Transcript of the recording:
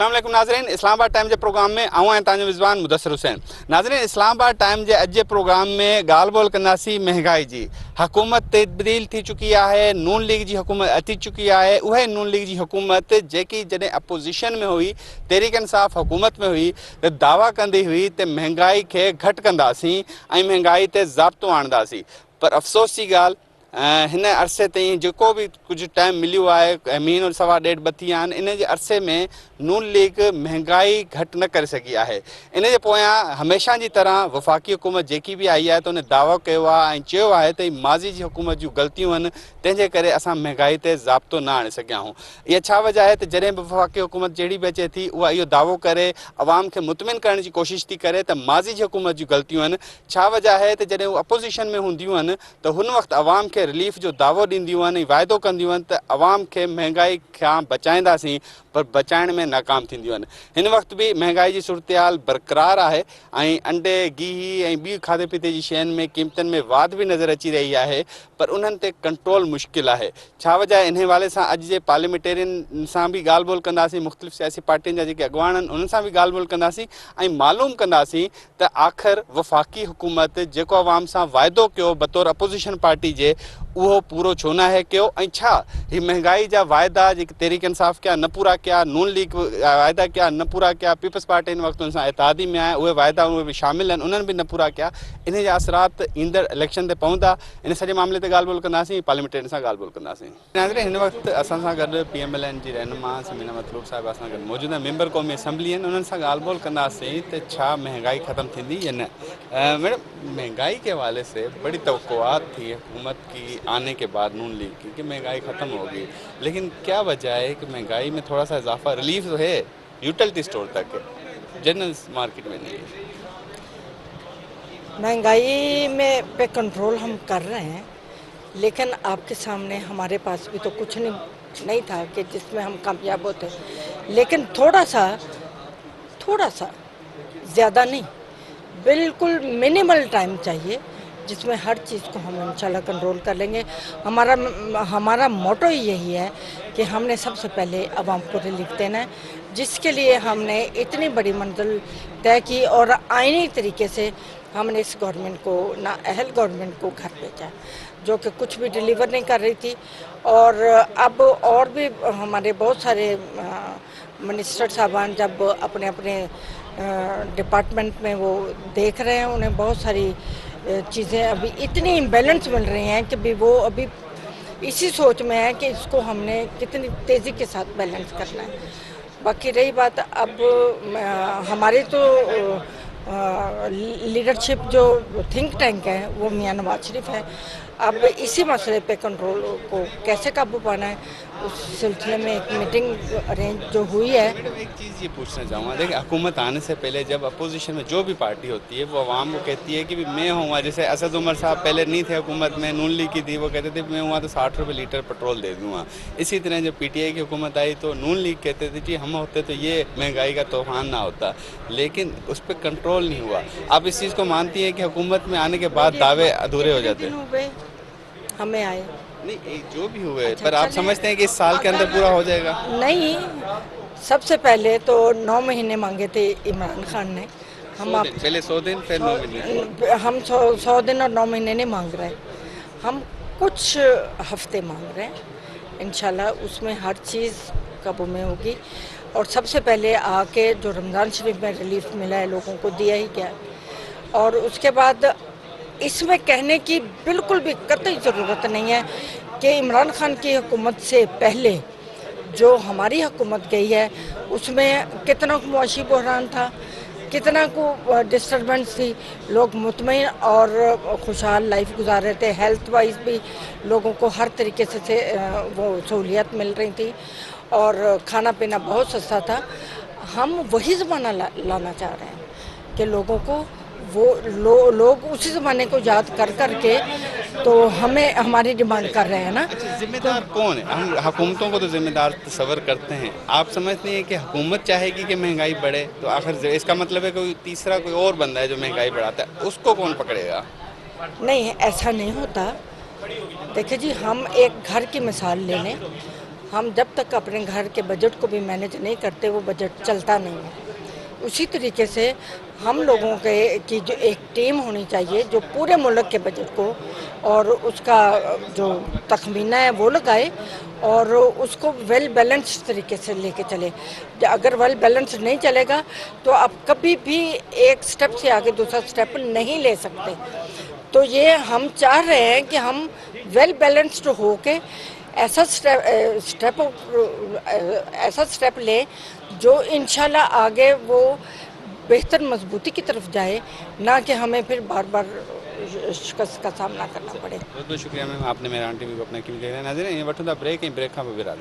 अस्सलाम वालेकुम नाज़रीन, इस्लामाबाद टाइम के प्रोग्राम में आऊं आहियां तव्हांजो मिज़बान मुदस्सिर हुसैन। नाज़रीन, इस्लामाबाद टाइम के अॼु जे प्रोग्राम में ॻाल्हि ॿोल कंदासीं महंगाई जी। हुकूमत तब्दील थी चुकी है, नून लीग की हुकूमत अची चुकी है। उहे नून लीग की हुकूमत जेकी जॾहिं अपोजिशन में हुई, तहरीक इंसाफ हुकूमत में हुई, त दावा कंदी हुई त महंगाई खे घटि कंदासीं ऐं महंगाई ते ज़ाब्तो आणंदासीं। पर अफ़सोस की ॻाल्हि, हिन अरसे ताईं जेको भी कुछ टाइम मिलियो है, महीनो सवा डेढ़ ॿ थी विया आहिनि, इन जे अरसे में नून लीग महंगाई घटि न करे सघी आहे। इन जे पोयां हमेशह जी तरह वफ़ाक़ी हुकूमत जेकी भी आई है, तो उन दावो कयो आहे ऐं चयो आहे त माज़ी जी हुकूमत जूं ग़लतियूं आहिनि, तंहिंजे करे असां महंगाई ते ज़ाब्तो न आणे सघिया आहियूं। इहा छा वजह आहे त जॾहिं बि वफ़ाक़ी हुकूमत जहिड़ी बि अचे थी, उहा इहो दावो करे अवाम खे मुतमिन करण जी कोशिश थी करे त माज़ी जी हुकूमत जूं ग़लतियूं आहिनि। छा वजह आहे त जॾहिं उहे अपोजिशन में हूंदियूं आहिनि त हुन वक़्तु अवाम खे रिलीफ जो दावो ॾींदियूं आहिनि, वाइदो कंदियूं आहिनि त अवाम खे महंगाई खां बचाईंदासीं, पर बचाइण में नाकाम थींदियूं आहिनि। हिन वक़्तु भी महंगाई जी सूरत बरक़रार आहे ऐं अंडे गिह ऐं ॿी खाधे पीते जी शयुनि में क़ीमतनि में वाध भी नज़र अची रही आहे, पर उन्हनि ते कंट्रोल मुश्किल आहे। छा वजह आहे? इन हवाले सां अॼु जे पार्लियामेंटेरियन सां भी ॻाल्हि ॿोल कंदासीं, मुख़्तलिफ़ सियासी पार्टियुनि जा जेके अॻवान आहिनि उन्हनि सां भी ॻाल्हि ॿोल कंदासीं ऐं मालूम कंदासीं त आख़िर वफ़ाक़ी हुकूमत जेको अवाम सां वाइदो कयो बतौर अपोजिशन पार्टी जे, उहो पूरो छो न आहे कयो, ऐं छा ही महंगाई जा वाइदा जेके तहरीक इंसाफ कया न पूरा कया, नून लीग वाइदा कया न पूरा कया, पीपल्स पार्टी इन वक़्तु उन सां इत्तेहादी में आहे, उहे वाइदा उहे भी शामिल आहिनि, उन्हनि भी न पूरा कया। इन जा असरात ईंदड़ इलेक्शन ते पवंदा। इन सॼे मामले ते ॻाल्हि ॿोल कंदासीं, पार्लियामेंटेरियन सां ॻाल्हि ॿोल कंदासीं। नाज़रीन, हिन वक़्तु असां सां गॾु PMLN जी रहनुमा समीना मतलूब साहिब असां गॾु मौजूदु आहिनि, मेंबर क़ौमी असम्बली आहिनि। उन्हनि सां ॻाल्हि ॿोल कंदासीं त छा महंगाई ख़त्म थींदी या न। मैडम, महंगाई के हवाले से बड़ी तवक्कुआत थी हुकूमत की आने के बाद नून लीग की कि महंगाई ख़त्म होगी, लेकिन क्या वजह है कि महंगाई में थोड़ा सा इजाफा रिलीफ तो है यूटिलिटी स्टोर तक, जनरल मार्केट में नहीं है। महंगाई में पे कंट्रोल हम कर रहे हैं, लेकिन आपके सामने हमारे पास भी तो कुछ नहीं था कि जिसमें हम कामयाब होते, लेकिन थोड़ा सा ज़्यादा नहीं, बिल्कुल मिनिमल टाइम चाहिए जिसमें हर चीज़ को हम इंशाल्लाह कंट्रोल कर लेंगे। हमारा मोटो ही यही है कि हमने सबसे पहले आवाम को रिलीफ देना है, जिसके लिए हमने इतनी बड़ी मंजिल तय की और आईनी तरीके से हमने इस गवर्नमेंट को, नाअहल गवर्नमेंट को घर भेजा, जो कि कुछ भी डिलीवर नहीं कर रही थी। और अब और भी हमारे बहुत सारे मिनिस्टर साहबान जब अपने अपने डिपार्टमेंट में वो देख रहे हैं, उन्हें बहुत सारी चीज़ें अभी इतनी इम्बैलेंस मिल रही हैं कि भी वो अभी इसी सोच में है कि इसको हमने कितनी तेज़ी के साथ बैलेंस करना है। बाकी रही बात अब हमारे तो लीडरशिप जो थिंक टैंक है वो मियां नवाज शरीफ है। अब इसी मसले पे कंट्रोल को कैसे काबू पाना है, उस सिलसिले में एक मीटिंग अरेंज जो हुई है। एक चीज़ ये पूछना चाहूँगा, देखिए हुकूमत आने से पहले जब अपोजिशन में जो भी पार्टी होती है वो अवाम को कहती है कि भी मैं हूँ, जैसे असद उमर साहब पहले नहीं थे हुकूमत में, नून लीग की थी, वो कहते थे मैं हुआ तो 60 रुपये लीटर पेट्रोल दे दूँगा। इसी तरह जब PTI की हुकूमत आई तो नून लीग कहते थे कि हम होते तो ये महंगाई का तूफान ना होता, लेकिन उस पर कंट्रोल नहीं हुआ। आप इस चीज़ को मानती हैं कि हुकूमत में आने के बाद दावे अधूरे हो जाते हैं? हमें आए नहीं, जो भी हुए, पर आप समझते हैं कि इस साल के अंदर पूरा हो जाएगा? नहीं, सबसे पहले तो 9 महीने मांगे थे इमरान खान ने। हम पहले 100 दिन, फिर 9 महीने। हम 100 दिन और 9 महीने नहीं मांग रहे, हम कुछ हफ्ते मांग रहे हैं। इंशाल्लाह उसमें हर चीज़ काबू में होगी। और सबसे पहले आके जो रमज़ान शरीफ में रिलीफ मिला है लोगों को, दिया ही क्या, और उसके बाद इसमें कहने की बिल्कुल भी कतई ज़रूरत नहीं है कि इमरान खान की हुकूमत से पहले जो हमारी हुकूमत गई है उसमें कितना मुआशी बहरान था, कितना को डिस्टर्बेंस थी, लोग मुतमईन और खुशहाल लाइफ गुजार रहे थे। हेल्थ वाइज भी लोगों को हर तरीके से वो सहूलियत मिल रही थी और खाना पीना बहुत सस्ता था। हम वही ज़माना लाना चाह रहे हैं कि लोगों को वो लोग उसी ज़माने को याद कर के तो हमें हमारी डिमांड कर रहे हैं ना। जिम्मेदार कौन है? हम हुकूमतों को तो जिम्मेदार तस्वर करते हैं, आप समझते हैं कि हुकूमत चाहेगी कि महंगाई बढ़े, तो आखिर इसका मतलब है कोई तीसरा कोई और बंदा है जो महंगाई बढ़ाता है, उसको कौन पकड़ेगा? नहीं, ऐसा नहीं होता। देखिए जी, हम एक घर की मिसाल ले लें, हम जब तक अपने घर के बजट को भी मैनेज नहीं करते वो बजट चलता नहीं है। उसी तरीके से हम लोगों की जो एक टीम होनी चाहिए जो पूरे मुल्क के बजट को और उसका जो तखमीना है वो लगाए और उसको वेल बैलेंस्ड तरीके से लेके चले। अगर वेल बैलेंस्ड नहीं चलेगा तो आप कभी भी एक स्टेप से आगे दूसरा स्टेप नहीं ले सकते। तो ये हम चाह रहे हैं कि हम वेल बैलेंस्ड होके ऐसा स्टेप लें जो इंशाल्लाह आगे वो बेहतर मजबूती की तरफ जाए, ना कि हमें फिर बार बार शिकस्त का सामना करना पड़े। बहुत बहुत शुक्रिया मैम, आपने मेरा टीवी को अपना कीमती नाज़रीन ये वठूं था ब्रेक ऐं ब्रेक खां पोइ विराम।